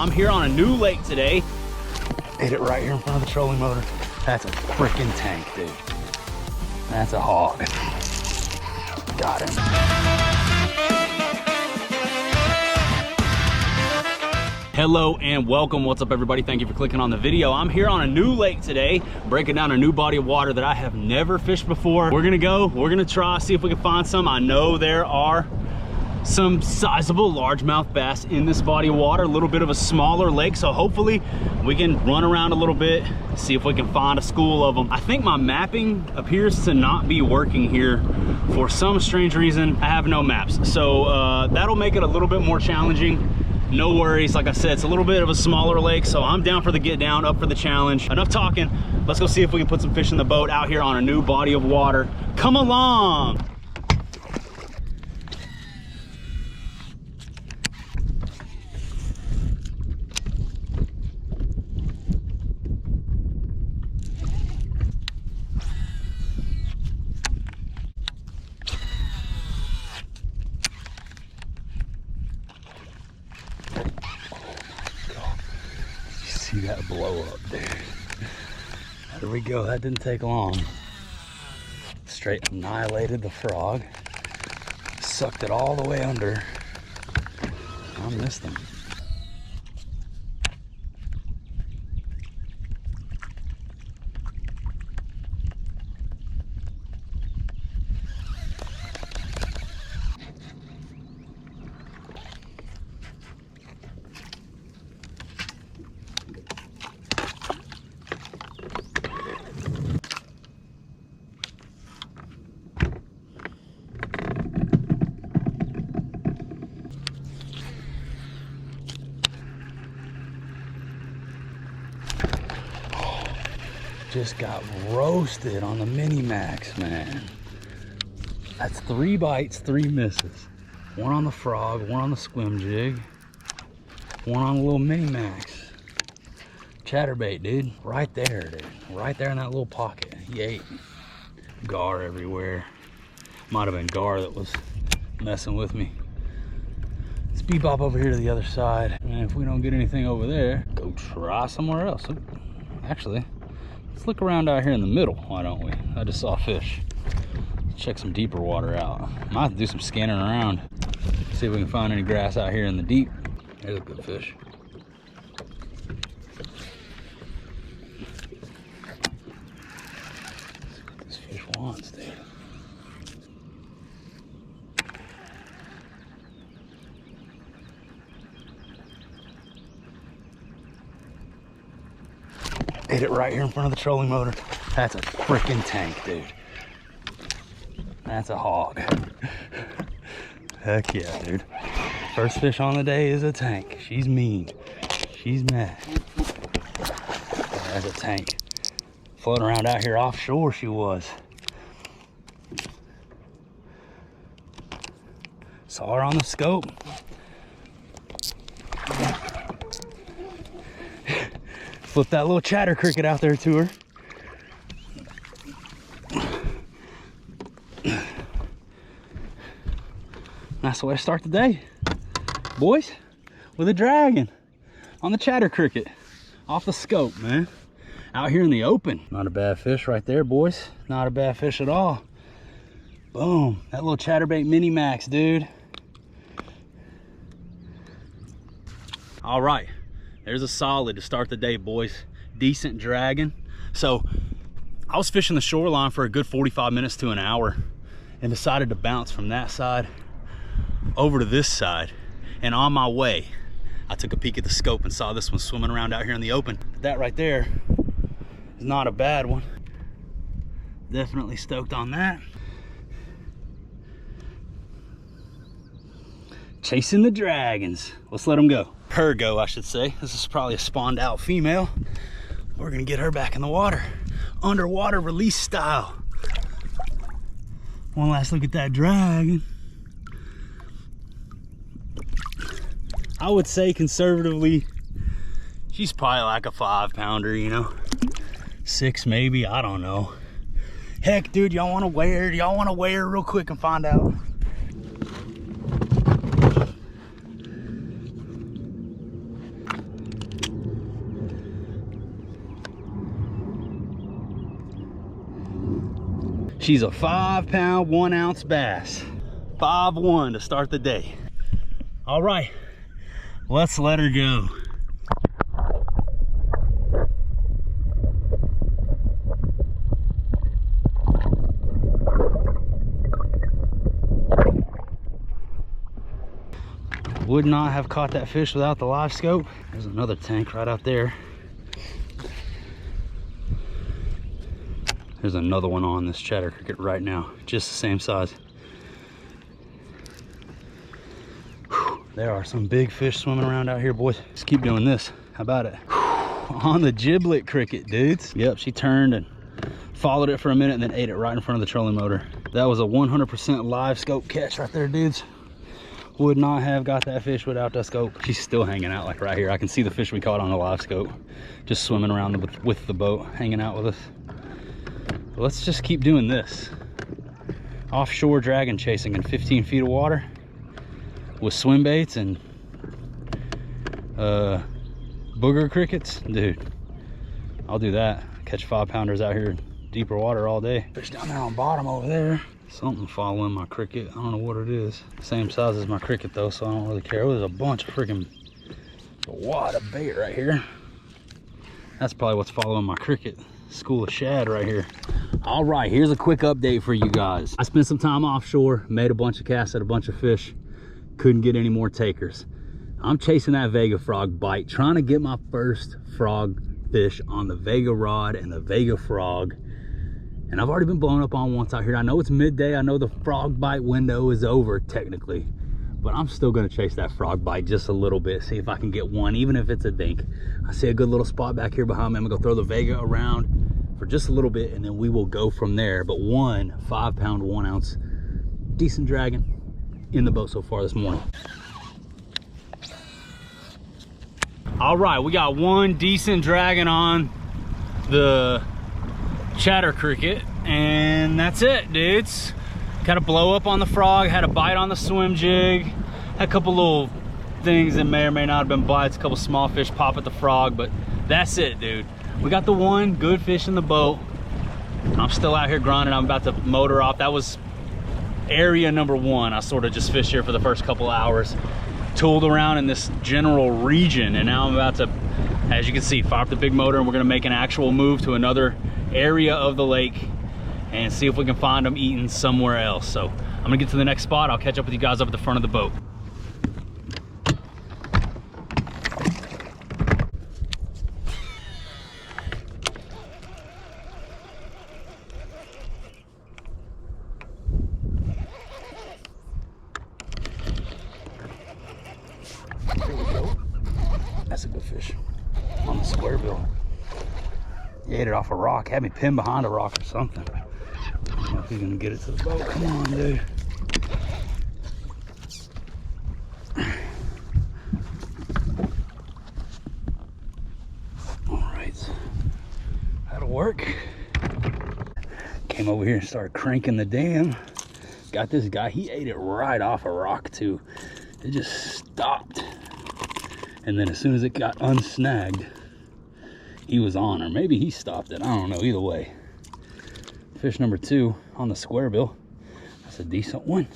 I'm here on a new lake today. Hit it right here in front of the trolling motor. That's a freaking tank, dude. That's a hog. Got him. Hello and welcome. What's up, everybody? Thank you for clicking on the video. I'm here on a new lake today, breaking down a new body of water that I have never fished before. We're gonna try, see if we can find some. I know there are some sizable largemouth bass in this body of water, a little bit of a smaller lake, so hopefully we can run around a little bit, see if we can find a school of them. I think my mapping appears to not be working here for some strange reason. I have no maps, so that'll make it a little bit more challenging. No worries, like I said, it's a little bit of a smaller lake, so I'm down for the get down, up for the challenge. Enough talking, let's go see if we can put some fish in the boat out here on a new body of water. Come along. See that blow up, dude. There we go, that didn't take long. Straight annihilated the frog. Sucked it all the way under. I missed him. Just got roasted on the mini max, man. That's 3 bites, 3 misses. 1 on the frog, 1 on the swim jig, 1 on the little mini max. Chatterbait, dude. Right there, dude. Right there in that little pocket. He ate. Gar everywhere. Might have been gar that was messing with me. Let's bebop over here to the other side. And if we don't get anything over there, go try somewhere else. Actually, let's look around out here in the middle, why don't we? I just saw fish. Let's check some deeper water out. Might have to do some scanning around. See if we can find any grass out here in the deep. There's a good fish. Let's see what this fish wants, dude. Hit it right here in front of the trolling motor. That's a freaking tank, dude. That's a hog. Heck yeah, dude. First fish on the day is a tank. She's mean. She's mad. That's a tank. Floating around out here offshore she was. Saw her on the scope. Flip that little chatter cricket out there to her. That's the way to start the day, boys, with a dragon on the chatter cricket off the scope, man. Out here in the open. Not a bad fish right there, boys. Not a bad fish at all. Boom, that little chatterbait mini max, dude. All right. There's a solid to start the day, boys. Decent dragon. So I was fishing the shoreline for a good 45 minutes to an hour and decided to bounce from that side over to this side. And on my way, I took a peek at the scope and saw this one swimming around out here in the open. That right there is not a bad one. Definitely stoked on that. Chasing the dragons. Let's let them go. Her go, I should say. This is probably a spawned out female. We're gonna get her back in the water. Underwater release style. One last look at that dragon. I would say conservatively, she's probably like a 5-pounder, you know? 6 maybe, I don't know. Heck, dude, y'all wanna weigh her? Y'all wanna weigh her real quick and find out? She's a 5 pound, 1 ounce bass. 5-1 to start the day. All right, let's let her go. Would not have caught that fish without the live scope. There's another tank right out there. There's another one on this chatter cricket right now, just the same size. Whew, there are some big fish swimming around out here, boys. Let's keep doing this. How about it? Whew, on the giblet cricket, dudes. Yep, she turned and followed it for a minute and then ate it right in front of the trolling motor. That was a 100% live scope catch right there, dudes. Would not have got that fish without that scope. She's still hanging out like right here. I can see the fish we caught on the live scope, just swimming around with the boat, hanging out with us. But let's just keep doing this. Offshore dragon chasing in 15 feet of water with swim baits and booger crickets. Dude, I'll do that. Catch 5-pounders out here in deeper water all day. Fish down there on bottom over there. Something following my cricket. I don't know what it is. Same size as my cricket though, so I don't really care. Oh, there's a bunch of freaking, a wad of bait right here. That's probably what's following my cricket. School of shad right here. All right, here's a quick update for you guys. I spent some time offshore, made a bunch of casts at a bunch of fish, couldn't get any more takers. I'm chasing that Vega frog bite, trying to get my first frog fish on the Vega rod and the Vega frog. And I've already been blown up on once out here. I know it's midday. I know the frog bite window is over technically, but I'm still gonna chase that frog bite just a little bit, see if I can get one, even if it's a dink. I see a good little spot back here behind me. I'm gonna go throw the Vega around for just a little bit and then we will go from there. But 1 5-pound, 1 ounce, decent dragon in the boat so far this morning. All right, we got one decent dragon on the chatter cricket and that's it, dudes. Got a blow up on the frog, had a bite on the swim jig, had a couple little things that may or may not have been bites, a couple small fish pop at the frog, but that's it, dude. We got the one good fish in the boat. I'm still out here grinding. I'm about to motor off. That was area number 1. I sort of just fished here for the first couple hours, tooled around in this general region, and now I'm about to, as you can see, fire up the big motor and we're gonna make an actual move to another area of the lake and see if we can find them eating somewhere else. So I'm gonna get to the next spot. I'll catch up with you guys up at the front of the boat. There we go. That's a good fish on the square bill. He ate it off a rock, had me pinned behind a rock or something. I don't know if he's gonna get it to the boat. Come on, dude. All right, that'll work. Came over here and started cranking the dam. Got this guy, he ate it right off a rock too. It just stopped. And then as soon as it got unsnagged, he was on, or maybe he stopped it. I don't know, either way. Fish number 2 on the square bill. That's a decent one.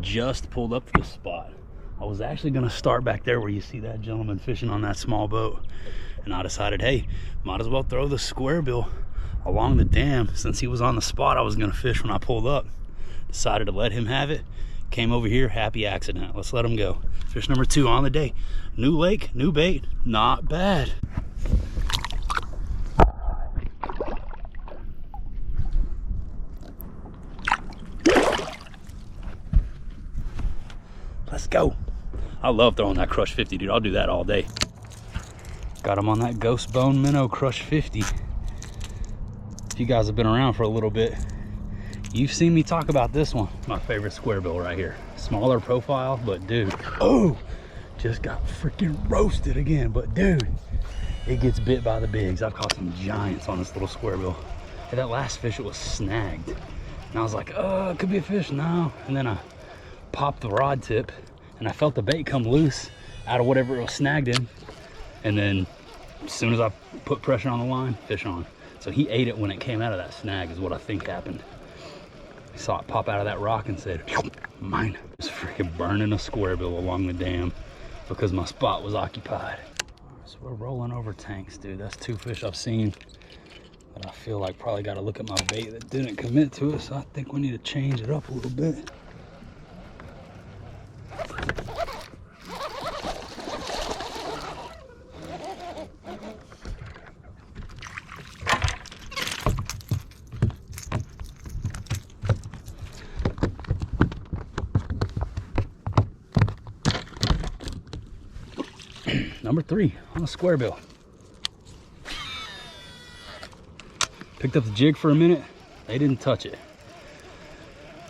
Just pulled up to the spot. I was actually gonna start back there where you see that gentleman fishing on that small boat. And I decided, hey, might as well throw the square bill along the dam. Since he was on the spot I was gonna fish when I pulled up. Decided to let him have it. Came over here, happy accident. Let's let him go. Fish number 2 on the day. New lake, new bait, not bad. Let's go. I love throwing that Crush 50, dude. I'll do that all day. Got him on that Ghost Bone Minnow Crush 50. If you guys have been around for a little bit, you've seen me talk about this one. My favorite square bill right here. Smaller profile, but dude, oh, just got freaking roasted again. But dude, it gets bit by the bigs. I've caught some giants on this little square bill. And that last fish, it was snagged. And I was like, oh, it could be a fish. No. And then I popped the rod tip and I felt the bait come loose out of whatever it was snagged in. And then as soon as I put pressure on the line, fish on. So he ate it when it came out of that snag is what I think happened. Saw it pop out of that rock and said, mine. I was freaking burning a square bill along the dam because my spot was occupied. So we're rolling over tanks, dude. That's 2 fish I've seen that I feel like probably got to look at my bait that didn't commit to it. So I think we need to change it up a little bit. Number 3 on a square bill. Picked up the jig for a minute. They didn't touch it.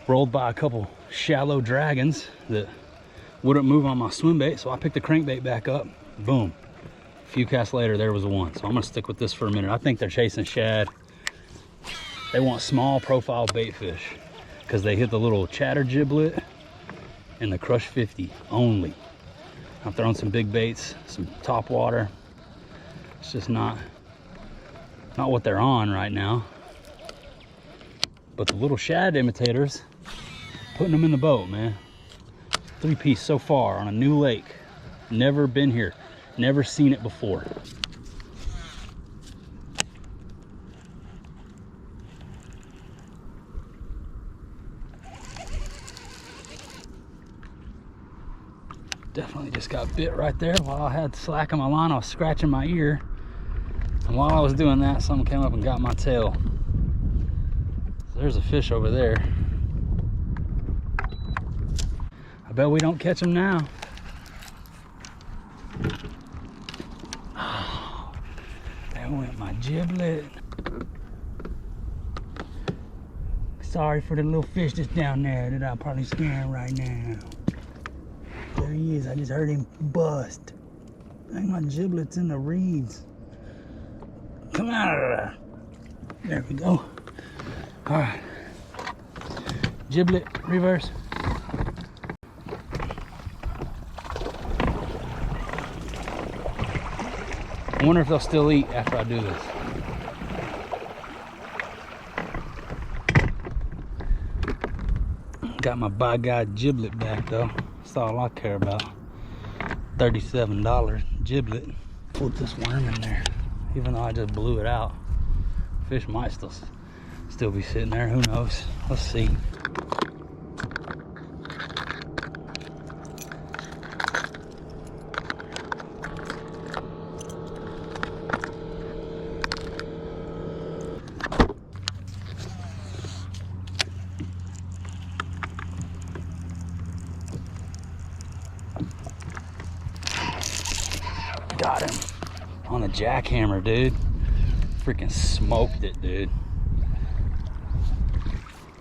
Rolled by a couple shallow dragons that wouldn't move on my swim bait, so I picked the crankbait back up. Boom. A few casts later, there was one. So I'm gonna stick with this for a minute. I think they're chasing shad. They want small profile bait fish because they hit the little chatter giblet and the crush 50 only. I've thrown some big baits, some top water. It's just not what they're on right now. But the little shad imitators, putting them in the boat, man. 3-piece so far on a new lake. Never been here, never seen it before. Definitely just got bit right there while I had slack on my line. I was scratching my ear, and while I was doing that, something came up and got my tail. So there's a fish over there. I bet we don't catch him now. Oh, there went my giblet. Sorry for the little fish that's down there that I'll probably scare right now. There he is. I just heard him bust. I think my giblet's in the reeds. Come out of there. There we go. All right. Giblet, reverse. I wonder if they'll still eat after I do this. Got my by God giblet back though. That's all I care about. $37 giblet. Put this worm in there. Even though I just blew it out. Fish might still be sitting there. Who knows? Let's see. Got him on the jackhammer, dude. Freaking smoked it, dude.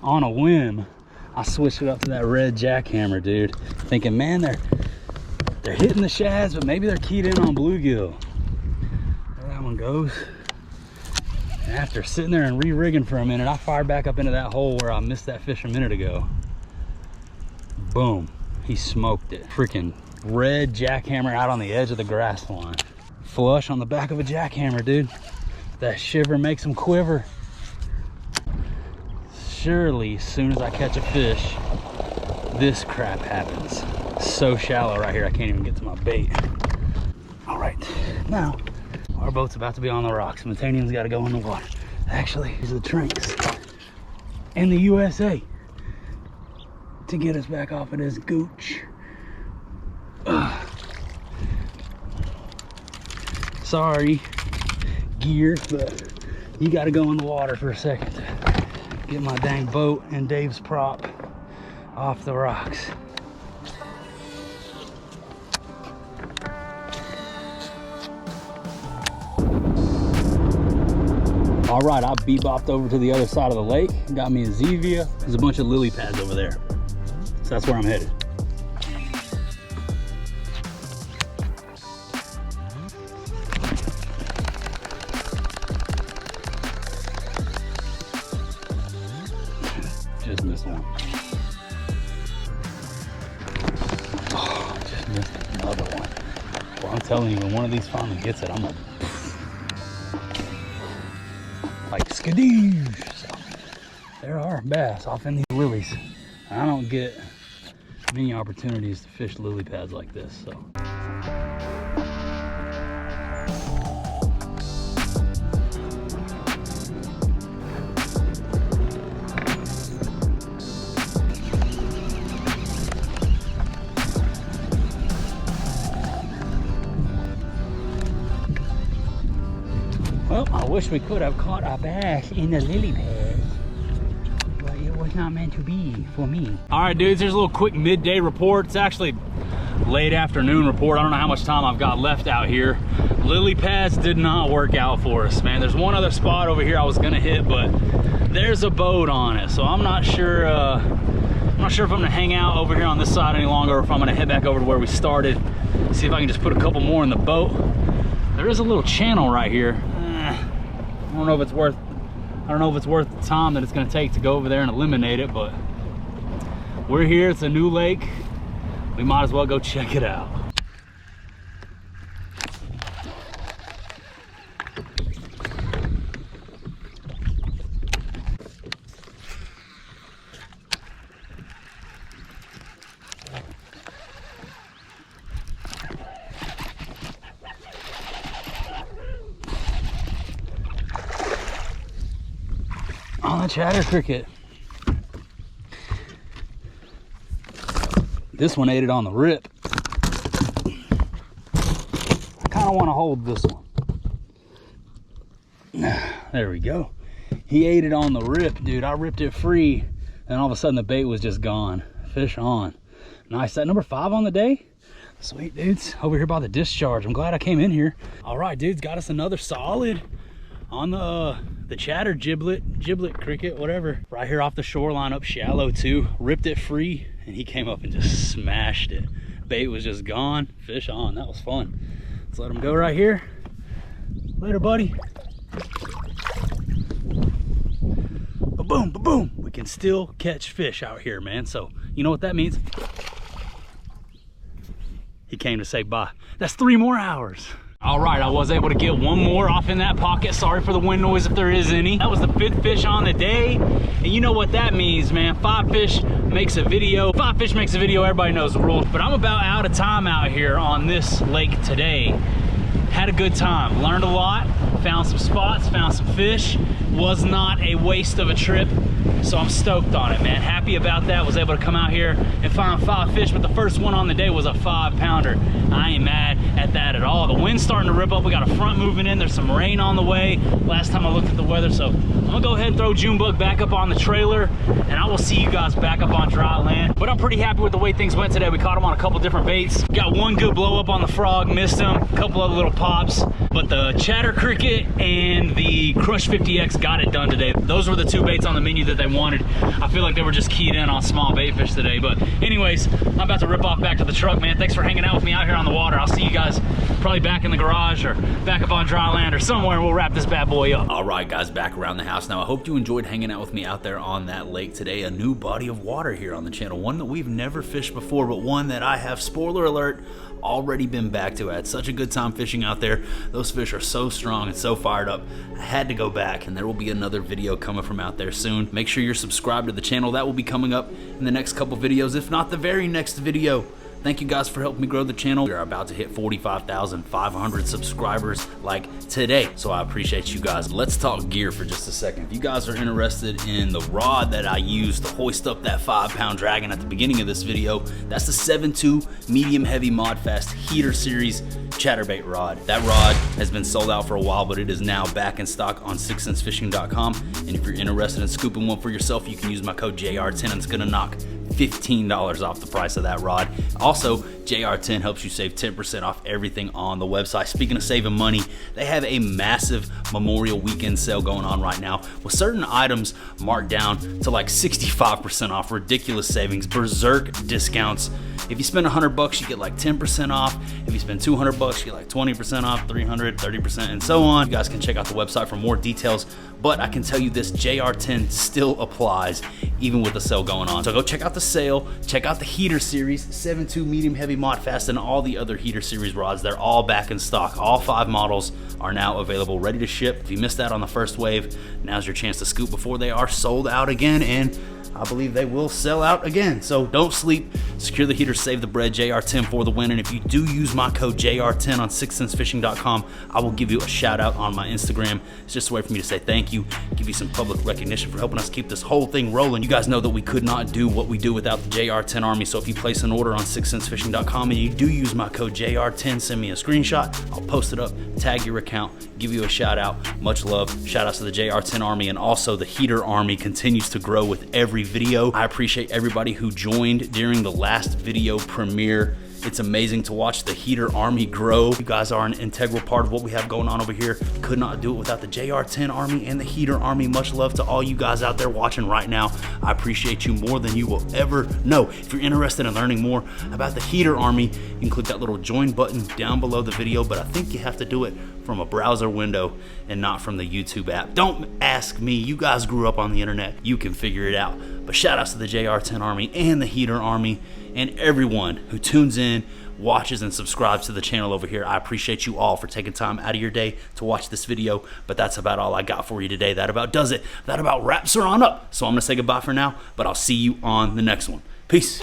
On a whim, I switched it up to that red jackhammer, dude. Thinking, man, they're hitting the shads, but maybe they're keyed in on bluegill. There that one goes. And after sitting there and re-rigging for a minute, I fired back up into that hole where I missed that fish a minute ago. Boom, he smoked it. Freaking red jackhammer out on the edge of the grass line. Flush on the back of a jackhammer, dude. That shiver makes them quiver. Surely, as soon as I catch a fish, this crap happens. So shallow right here, I can't even get to my bait. All right, now our boat's about to be on the rocks. Metanium's got to go in the water. Actually, these are the tranks in the USA to get us back off of this gooch. Sorry, gear, but you got to go in the water for a second to get my dang boat and Dave's prop off the rocks. All right, I bebopped over to the other side of the lake, got me a Zevia. There's a bunch of lily pads over there, so that's where I'm headed. Just missed one. Oh, just missed another one. Well, I'm telling you, when one of these finally gets it, I'm gonna like skadoosh. So, there are bass off in these lilies. I don't get many opportunities to fish lily pads like this, so. Well, I wish we could have caught a bass in the lily pads, but it was not meant to be for me. All right, dudes, here's a little quick midday report. It's actually late afternoon report. I don't know how much time I've got left out here. Lily pads did not work out for us, man. There's one other spot over here I was gonna hit, but there's a boat on it, so I'm not sure. I'm not sure if I'm gonna hang out over here on this side any longer, or if I'm gonna head back over to where we started. See if I can just put a couple more in the boat. There is a little channel right here. I don't know if it's worth the time that it's going to take to go over there and eliminate it, but we're here. It's a new lake. We might as well go check it out. On the chatter cricket. This one ate it on the rip. I kind of want to hold this one. There we go. He ate it on the rip, dude. I ripped it free, and all of a sudden the bait was just gone. Fish on. Nice. That number 5 on the day. Sweet, dudes. Over here by the discharge. I'm glad I came in here. All right, dudes. Got us another solid on the chatter giblet cricket, whatever, right here off the shoreline, up shallow too. Ripped it free, and he came up and just smashed it. Bait was just gone. Fish on. That was fun. Let's let him go right here. Later, buddy. Ba-boom, ba-boom. We can still catch fish out here, man. So you know what that means? He came to say bye. That's 3 more hours. All right, I was able to get one more off in that pocket. Sorry for the wind noise if there is any. That was the 5th fish on the day. And you know what that means, man. 5 fish makes a video. 5 fish makes a video, everybody knows the rules. But I'm about out of time out here on this lake today. Had a good time, learned a lot, found some spots, found some fish. Was not a waste of a trip, so I'm stoked on it, man. Happy about that. Was able to come out here and find 5 fish, but the first one on the day was a 5-pounder. I ain't mad at that at all. The wind's starting to rip up. We got a front moving in. There's some rain on the way. Last time I looked at the weather, so I'm gonna go ahead and throw Junebug back up on the trailer, and I will see you guys back up on dry land. But I'm pretty happy with the way things went today. We caught him on a couple different baits. Got one good blow up on the frog, missed him. A couple other little pops, but the chatter cricket and the Crush 50X got it done today. Those were the 2 baits on the menu that they wanted. I feel like they were just keyed in on small bait fish today. But anyways, I'm about to rip off back to the truck, man. Thanks for hanging out with me out here on the water. I'll see you guys probably back in the garage or back up on dry land or somewhere, and we'll wrap this bad boy up. All right, guys, back around the house now. I hope you enjoyed hanging out with me out there on that lake today. A new body of water here on the channel, one that we've never fished before, but one that I have, spoiler alert, already been back to. I had such a good time fishing out there. Those fish are so strong and so fired up. I had to go back, and there will be another video coming from out there soon. Make sure you're subscribed to the channel. That will be coming up in the next couple videos, if not the very next video. Thank you guys for helping me grow the channel. We are about to hit 45,500 subscribers like today, so I appreciate you guys. Let's talk gear for just a second. If you guys are interested in the rod that I used to hoist up that 5-pound dragon at the beginning of this video, that's the 7.2 medium heavy Modfast heater series chatterbait rod. That rod has been sold out for a while, but it is now back in stock on 6centsfishing.com. And if you're interested in scooping one for yourself, you can use my code JR10, and it's gonna knock $15 off the price of that rod. Also, JR10 helps you save 10% off everything on the website. Speaking of saving money, they have a massive Memorial Weekend sale going on right now with certain items marked down to like 65% off. Ridiculous savings, berserk discounts. If you spend $100, you get like 10% off. If you spend $200, you get like 20% off, 300, 30%, and so on. You guys can check out the website for more details, but I can tell you this, JR10 still applies even with the sale going on. So go check out the sale. Check out the Heater Series, 7.2 medium heavy mod fast, and all the other Heater Series rods. They're all back in stock. All 5 models are now available, ready to ship. If you missed out on the first wave, now's your chance to scoop before they are sold out again, and I believe they will sell out again. So don't sleep. Secure the heater, save the bread. JR10 for the win. And if you do use my code JR10 on sixcentfishing.com, I will give you a shout out on my Instagram. It's just a way for me to say thank you, give you some public recognition for helping us keep this whole thing rolling. You guys know that we could not do what we do without the JR10 Army. So if you place an order on sixcentfishing.com and you do use my code JR10, send me a screenshot. I'll post it up, tag your account, give you a shout out. Much love. Shout outs to the JR10 Army, and also the Heater Army continues to grow with every video. I appreciate everybody who joined during the last video premiere. It's amazing to watch the Heater Army grow. You guys are an integral part of what we have going on over here. Could not do it without the JR10 Army and the Heater Army. Much love to all you guys out there watching right now. I appreciate you more than you will ever know. If you're interested in learning more about the Heater Army, you can click that little join button down below the video, but I think you have to do it from a browser window and not from the YouTube app. Don't ask me. You guys grew up on the internet. You can figure it out. But shout outs to the JR10 Army and the Heater Army and everyone who tunes in, watches, and subscribes to the channel over here. I appreciate you all for taking time out of your day to watch this video. But that's about all I got for you today. That about does it. That about wraps her on up. So I'm gonna say goodbye for now, but I'll see you on the next one. Peace.